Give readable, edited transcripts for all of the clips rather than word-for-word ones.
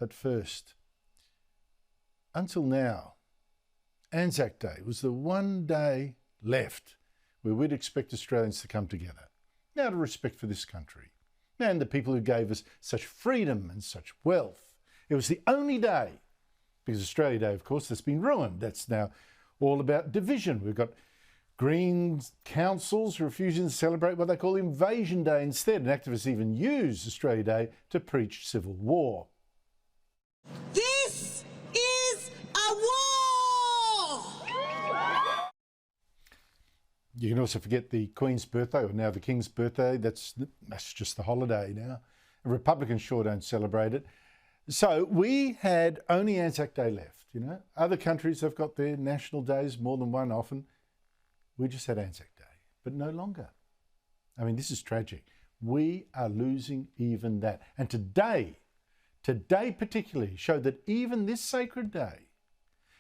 But first, until now, Anzac Day was the one day left where we'd expect Australians to come together, out of respect for this country and the people who gave us such freedom and such wealth. It was the only day, because Australia Day, of course, that's been ruined. That's now all about division. We've got Green councils refusing to celebrate what they call Invasion Day instead, and activists even use Australia Day to preach civil war. This is a war! You can also forget the Queen's birthday, or now the King's birthday. That's just the holiday now. Republicans sure don't celebrate it. So we had only Anzac Day left, you know. Other countries have got their national days, more than one often. We just had Anzac Day, but no longer. I mean, this is tragic. We are losing even that. And today particularly showed that even this sacred day,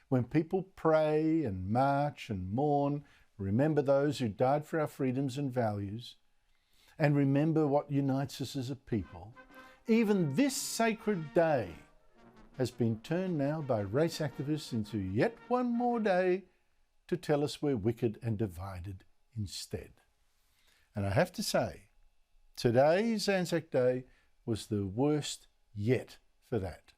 when people pray and march and mourn, remember those who died for our freedoms and values, and remember what unites us as a people, even this sacred day has been turned now by race activists into yet one more day to tell us we're wicked and divided instead. And I have to say, today's Anzac Day was the worst yet for that.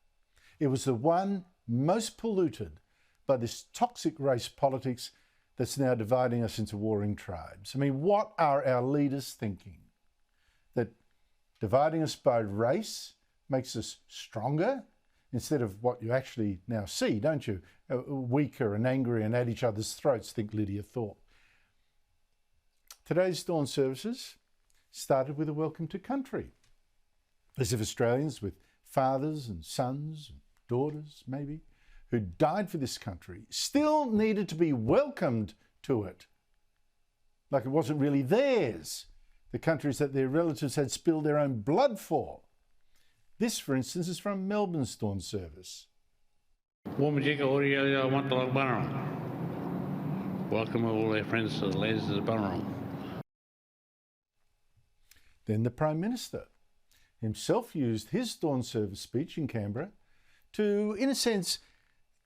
It was the one most polluted by this toxic race politics that's now dividing us into warring tribes. I mean, what are our leaders thinking? That dividing us by race makes us stronger instead of what you actually now see, don't you? Weaker and angry and at each other's throats, think Lydia Thorpe. Today's dawn services started with a welcome to country, as if Australians with fathers and sons and daughters, maybe, who died for this country still needed to be welcomed to it, like it wasn't really theirs, the countries that their relatives had spilled their own blood for. This, for instance, is from Melbourne's dawn service. Welcome all their friends to the lands of the Bunurong. Then the Prime Minister himself used his dawn service speech in Canberra to, in a sense,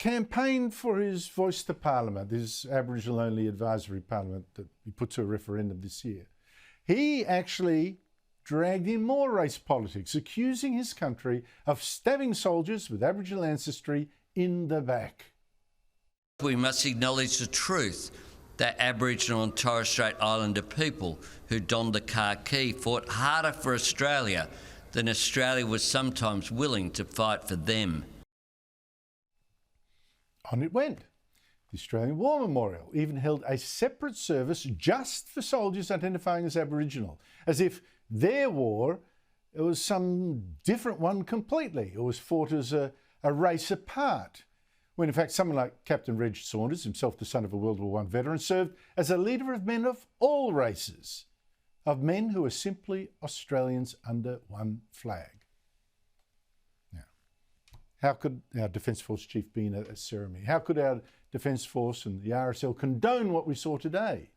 campaign for his voice to Parliament, this Aboriginal-only advisory Parliament that he put to a referendum this year. He actually dragged in more race politics, accusing his country of stabbing soldiers with Aboriginal ancestry in the back. We must acknowledge the truth that Aboriginal and Torres Strait Islander people who donned the khaki fought harder for Australia than Australia was sometimes willing to fight for them. On it went. The Australian War Memorial even held a separate service just for soldiers identifying as Aboriginal, as if their war, it was some different one completely. It was fought as a race apart, when in fact someone like Captain Reg Saunders, himself the son of a World War I veteran, served as a leader of men of all races, of men who were simply Australians under one flag. Now, how could our Defence Force chief be in a ceremony? How could our Defence Force and the RSL condone what we saw today?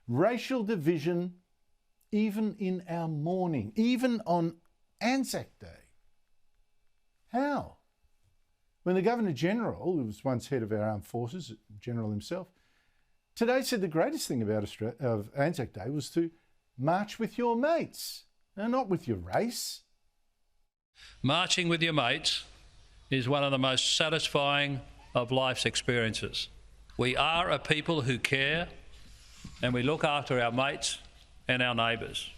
Racial division, even in our mourning, even on Anzac Day. How? When the Governor-General, who was once head of our armed forces, General himself, today said the greatest thing about Anzac Day was to march with your mates, and not with your race. Marching with your mates is one of the most satisfying of life's experiences. We are a people who care, and we look after our mates and our neighbours.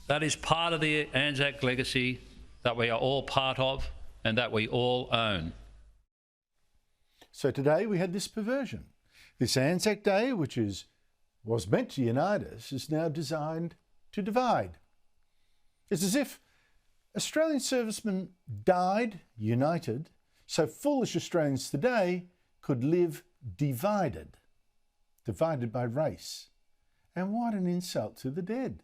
That is part of the Anzac legacy that we are all part of and that we all own. So today we had this perversion. This Anzac Day, which was meant to unite us, is now designed to divide. It's as if Australian servicemen died united, so foolish Australians today could live divided by race. And what an insult to the dead.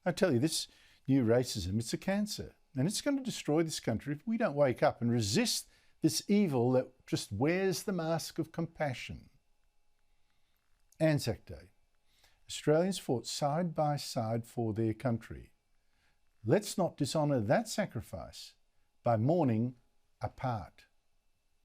I tell you, this new racism, it's a cancer, and it's going to destroy this country if we don't wake up and resist this evil that just wears the mask of compassion. Anzac Day. Australians fought side by side for their country. Let's not dishonour that sacrifice by mourning apart.